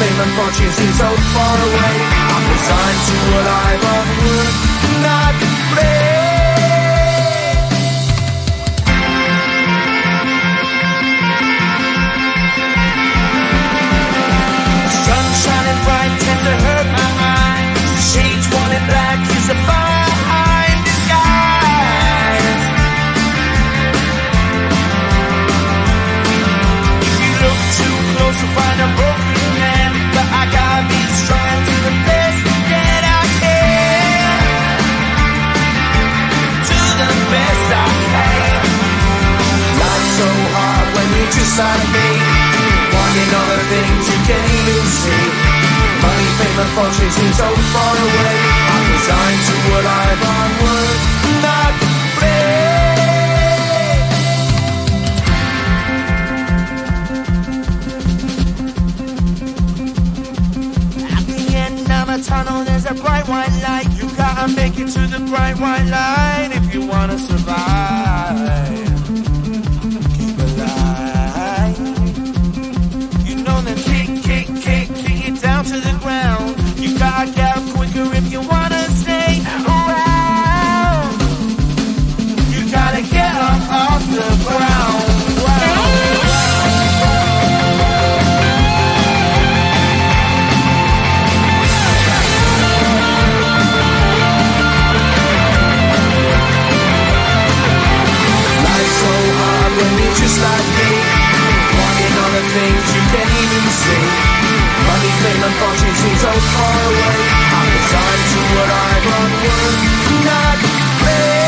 fame and fortune seem so far away. I'm resigned to what I've unwould not play. Sun shining bright tends to hurt my eyes. Shades worn in black is a fine disguise. If you look too close you'll find a broken man, but I gotta be strong and do the best that I can. Do the best I can. Life's so hard when you're just like me, wanting all the things you can't even see. Money, fame and fortune seem so far away. I'm resigned to what I've onward not play. At the end of a tunnel there's a bright white light. You gotta make it to the bright white light if you wanna survive. Keep alive. You know the kick down to the ground. You gotta get up quicker if you wanna stay around. You gotta get up off the ground. Life's so hard when you're just like me, wanting all the things you can't even see. Money, fame and fortune seem so far away. I'm resigned to what I've onward not play.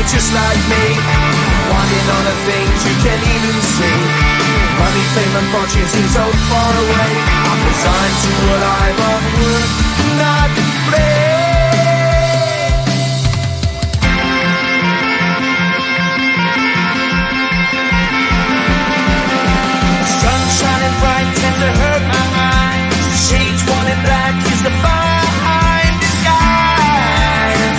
just like me, wanting all the things you can't even see. Money, fame and fortune seem so far away. I'm resigned to what I've onward, not play. Sun shining bright tends to hurt my eyes. Shades worn in black is the fire in disguise.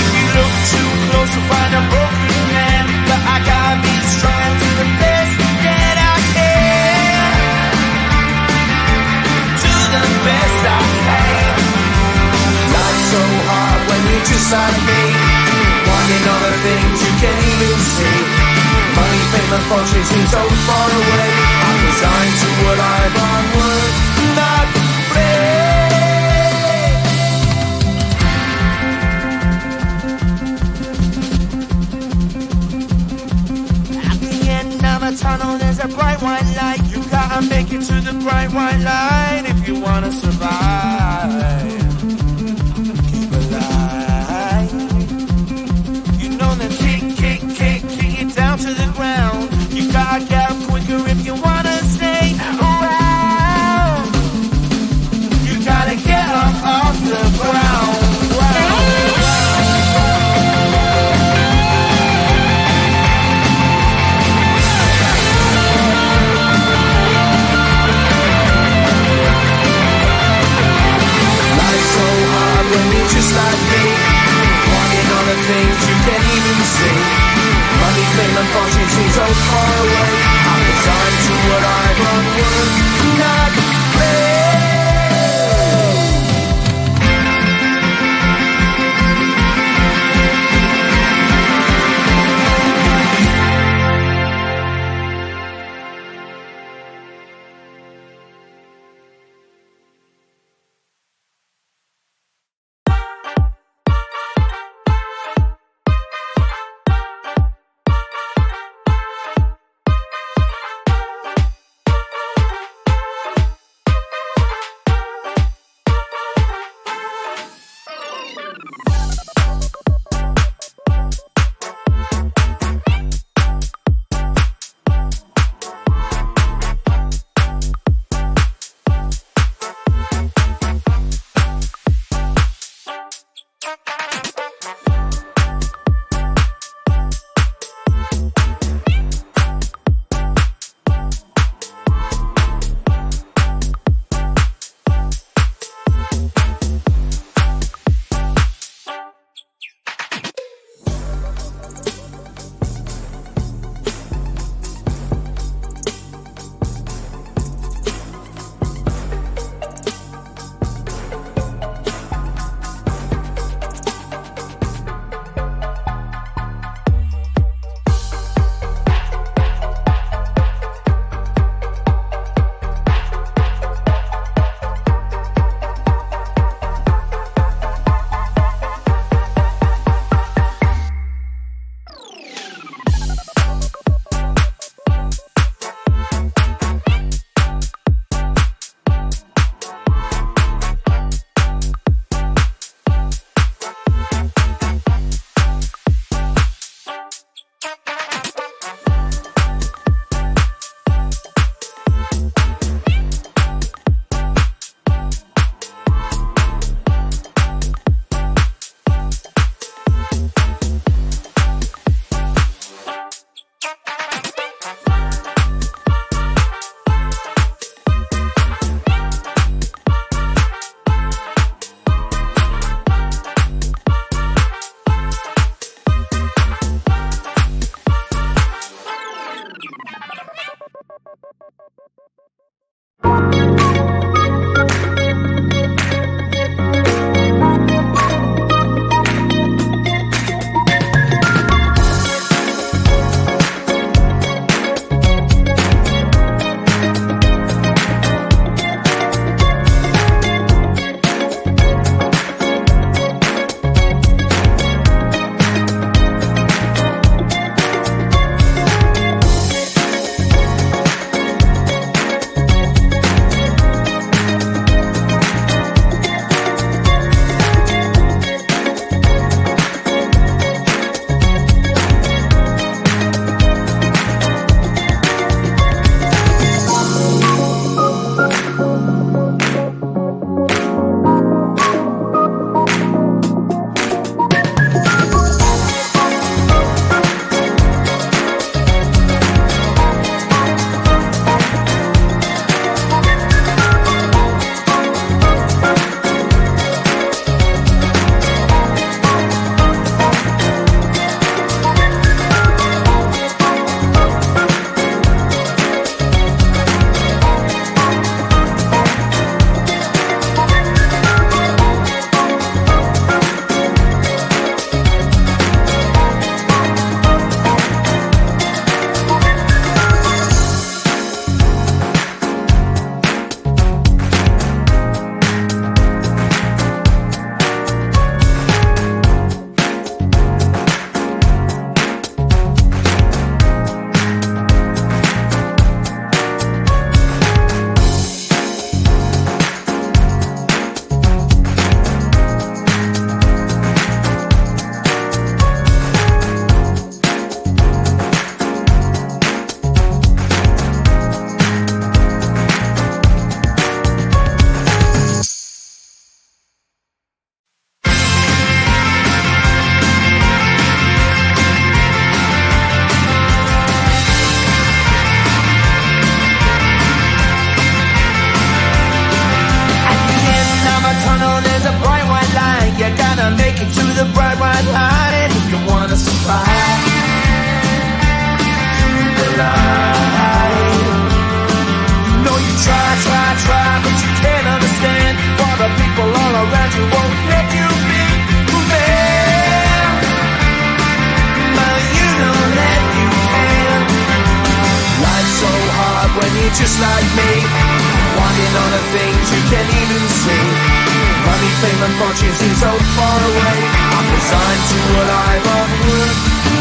If you look too close you'll find a broken man, but I gotta be strong and do the best that I can. Do the best I can. Life's so hard when you're just like me, wanting all the things you can't even see. Money, fame and fortune seem so far away. I'm resigned to what I've onward, not play. At the end of a tunnel there's a bright white light. You gotta make it to the bright white light if you wanna survive. Keep alive. You know that kick it down to the ground. You gotta get up quicker if you wanna stay around. You gotta get up off the ground. Life's so hard when you're just like me, wanting all the things you can't even see. Money, fame and fortune seem so far away. I'm resigned to what I've onward, not play. the bright white line if you wanna survive. Keep alive. No, you try, but you can't understand why the people all around you won't let you be who man. But you know that you can. Life's so hard when you're just like me, wanting all the things you can't even see. Money, fame and fortune seem so far away. I'm resigned to a life of work,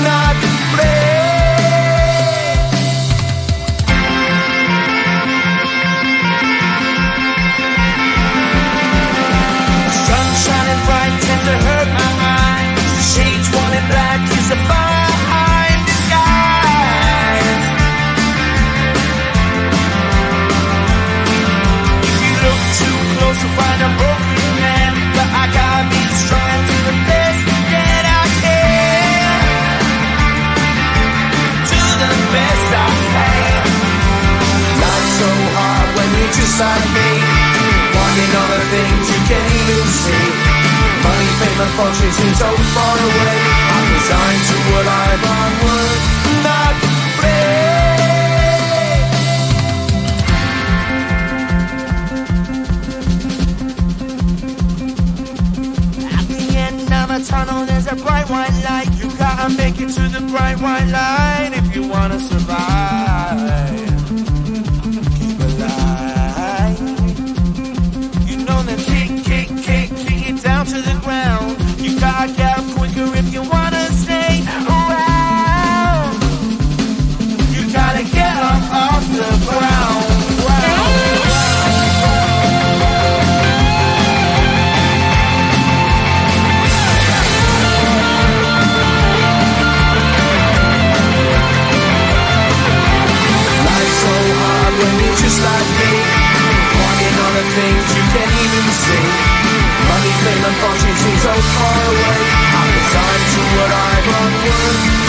not play. Sun shining bright tends to hurt my eyes. Shades worn in black is the fire in disguise. If you look too close, you'll find a broken man. But I gotta be strong, do the best that I can. Do the best I can. Life's so hard when you're just like me, wanting all the things you can't even see. Money, fame and fortune seem so far away. I'm resigned to a life on work, not play. At the end of a tunnel there's a bright white light. You gotta make it to the bright white light if you wanna survive. Keep alive. You know that kick it down to the ground. You gotta get up quicker if you wanna stay around. You gotta get up off the ground. Life's so hard when you're just like me, wanting all the things you can't even see. Money, fame and fortune seem so far away. I'm resigned to what I've unworked.